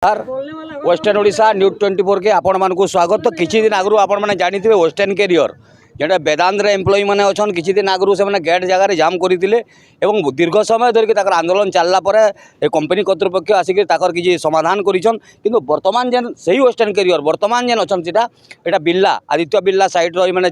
Western Odisha news 24 के आपण मानकु स्वागत। तो किछि दिन आगु आपण माने जानिथिबे वेस्टर्न कैरियर जेटा वेदांत रे एम्प्लॉय माने अछन किछि दिन आगु से माने गेट जगह रे जाम करितिले एवं दीर्घ समय धरि ताकर आंदोलन चलला परे ए कंपनी कर्तृपक्ष आसिक ताकर किछि समाधान करिछन। किंतु वर्तमान जेन सही वेस्टर्न कैरियर वर्तमान जेन अछन सेटा एटा बिल्ला आदित्य बिल्ला साइड रो माने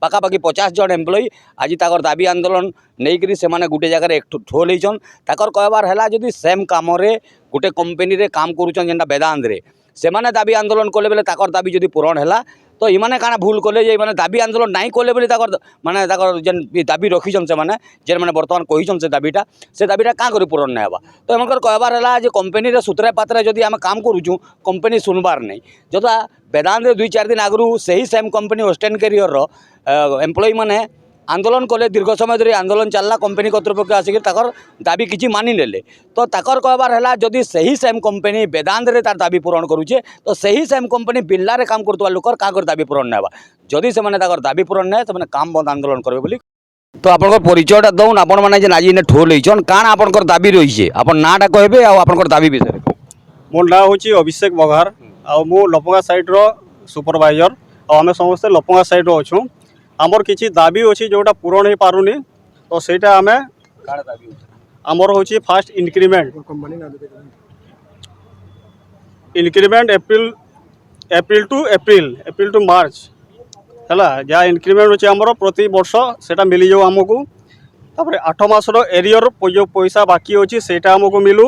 पाखा पाखी 50 जन एम्प्लॉय आज ताकर दाबी आंदोलन नहीं करी से माने गुटे जगह एक ठोल होइछन। ताकर कहबार हैला जदि सेम काम रे गुटे कंपनी रे काम करूछन जेनटा वेदांत रे से माने दाबी आंदोलन कोले बेले ताकर दाबी जदि पूरण हैला तो इमाने काना भूल कले जे माने दाबी आंदोलन नहीं कोले बेले ताकर माने ताकर जेन दाबी रखिछन से माने जेन माने वर्तमान कहिछन से दाबीटा का करी पूरण नै हबा। तो एमकर कहबार हैला जे कंपनी रे सूत्रे पात्रे जदि हम काम करूछु कंपनी सुनबार नै जदा वेदांत रे 2-4 दिन आगु सही सेम कंपनी वेस्टर्न कैरियर रो एम्प्लॉय माने आंदोलन कले दीर्घ समय धरी आंदोलन चलला कंपनी कर्तृपक्ष आसिक ताकर दाबी किछि मानि नेले। तो ताकर कहबार हैला जदि सही सेम कंपनी वेदांत रे तार दाबी पूरण करूछे तो सही सेम कंपनी बिल्ला रे काम करतवा लोकर का कर दाबी पूरण नेबा जदि से माने ताकर दाबी पूरण नै से माने काम बंद आंदोलन करबे बोली। तो आपनकर परिचयटा दउन आपन माने जे नाजी ने ठोल होइछन काना आपनकर दाबी रहिछे आपन नाटा कहबे आ आपनकर दाबी विषय मोर ना होची अभिषेक बघार आ मो लपंगा साइड रो सुपरवाइजर आ हमें समस्त लपंगा साइड रो अछु। आमर किछि दाबी अछि जोटा पूरण हे पारुनी तो सेटा हमें काना दाबी आमर होची फास्ट इंक्रीमेंट एप्रिल टू मार्च हला जा इंक्रीमेंट होची आमर प्रति वर्ष सेटा मिली जो हमकु तापर 8 मास रो एरियर जो पैसा बाकी होची सेटा हमकु मिलू।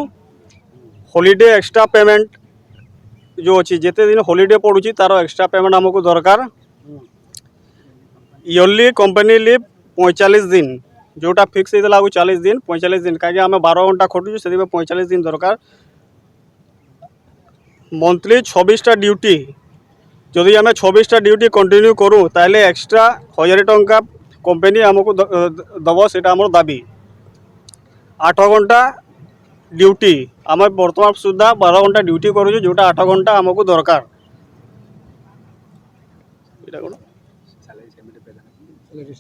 हॉलिडे एक्स्ट्रा पेमेंट जो अच्छी जिते दिन हॉलिडे पड़ुची तार एक्स्ट्रा पेमेंट हमको दरकार। इयरली कंपनी लिव 45 दिन जोटा फिक्स होता 40 दिन 45 दिन कहीं आम 12 घंटा खटुचु से 45 दिन दरकार। मंथली 26टा ड्यूटी जदि आम 26टा ड्यूटी कंटिन्यू करूँ ताले एक्स्ट्रा 1000 टंका कंपनी हमको दब से दाबी। 8 घंटा ड्यूटी आम बर्तमान सुधा 12 घंटा ड्यूटी करूँ जोटा 8 घंटा हमको दरकार।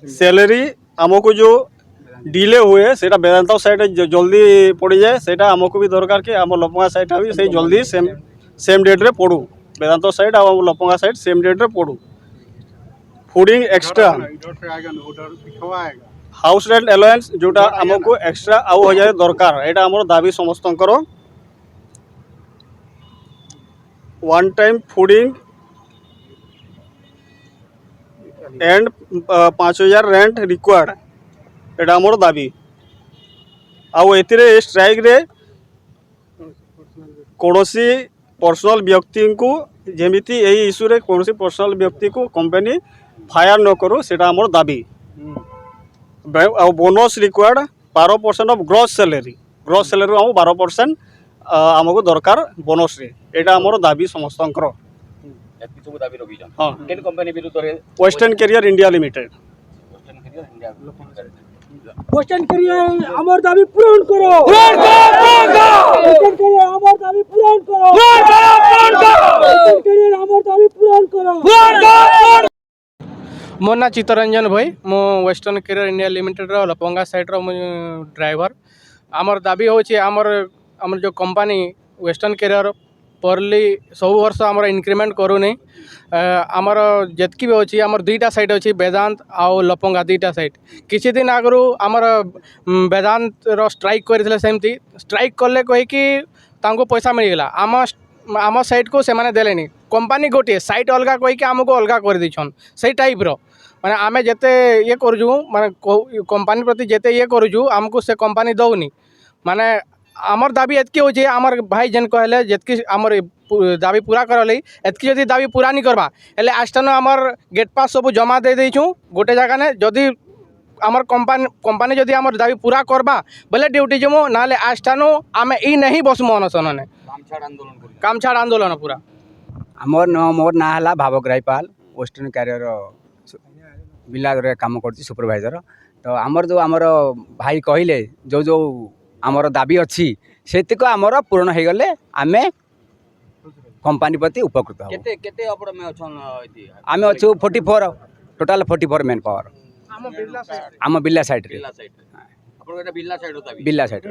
सैलरी हमको जो डिले हुए सेटा वेदांत साइड जल्दी पड़ जाए सेटा हमको भी दरकार कि आम लपंगा साइड भी से जल्दी सेम डेट रे पड़ू वेदांत साइड आ लपंगा साइड सेम डेट रे पड़ू। Fooding extra house rent allowance जोटा हमको एक्स्ट्रा आउ 1000 दरकार एटा हमर दाबी समस्त करो। One time fooding and 5000 rent required एटा हमर दाबी। आउ एतिरे स्ट्राइक रे कोनोसी पर्सनल व्यक्ति को जेमिति एही इशू रे कोनोसी पर्सनल व्यक्ति को कंपनी फायर न करू सेटा हमर दाबी। आउ bonus required 12% of gross salary हम 12% हमको दरकार बोनस रे एटा हमर दाबी समस्तंकर। सब दाबी रखिछन हां केन कंपनी विरुद्ध Ray Western Carrier India Limited Western Carrier हमर दाबी पूर्ण करो वेस्टर्न कैरियर हमर दाबी पूर्ण करो वेस्टर्न कैरियर हमर दाबी पूर्ण करो। मोर ना चित्तरंजन भाई मो वेस्टर्न कैरियर इंडिया लिमिटेड रो लपंगा साइड रो ड्राइवर। आमर दाबी होची आमर जो कंपनी वेस्टर्न कैरियर परली सब वर्ष आमर इंक्रीमेंट करूनी आमर जितकी भी अच्छी आमर 2टा साइट अच्छी वेदांत आउ लपंगा 2टा साइट। किसी दिन आगु आमर वेदांत रो स्ट्राइक करथिले सेमती स्ट्राइक कले कहीकि तांको पैसा मिलगला आम साइट को सेमाने देलेनी कंपनी गोटे साइट अलगा कहीकि आमको अलगा कर दीछन से टाइप रो माने आमे जेते ये करूजु माने कंपनी प्रति जेते ये करूजु आमको से कंपनी दउनी माने आमर दाबी एतकी हो आमर भाई जेन कहले जेतकी आमर दाबी पूरा करले एतकी जदि दाबी पूरा नहीं करबा हेले आस्टानो आमर गेट पास सब जमा दे देइछु गोटे जगह ने जदि आमर कंपनी जदि आमर दाबी पूरा करबा बोले ड्यूटी जमो नाले आस्टानो आमे ई नहीं बसमो अनशन ने काम छाड़ आंदोलन पूरा। मोर ना हला भावक रायपाल वेस्टर्न कैरियर बिल्ला रे काम करछि सुपरवाइजर। तो आमर जो आमर भाई कहले जो आमर दाबी अच्छी सेतिक आमर पूर्ण हो गले आमे कंपनी प्रति उपकृत हो। केते केते अपड में अछन आमे अछु 44 टोटल 44 मैन पावर आम बिल्ला साइड रे बिल्ला साइड आपन बिल्ला साइड होता बिल्ला साइड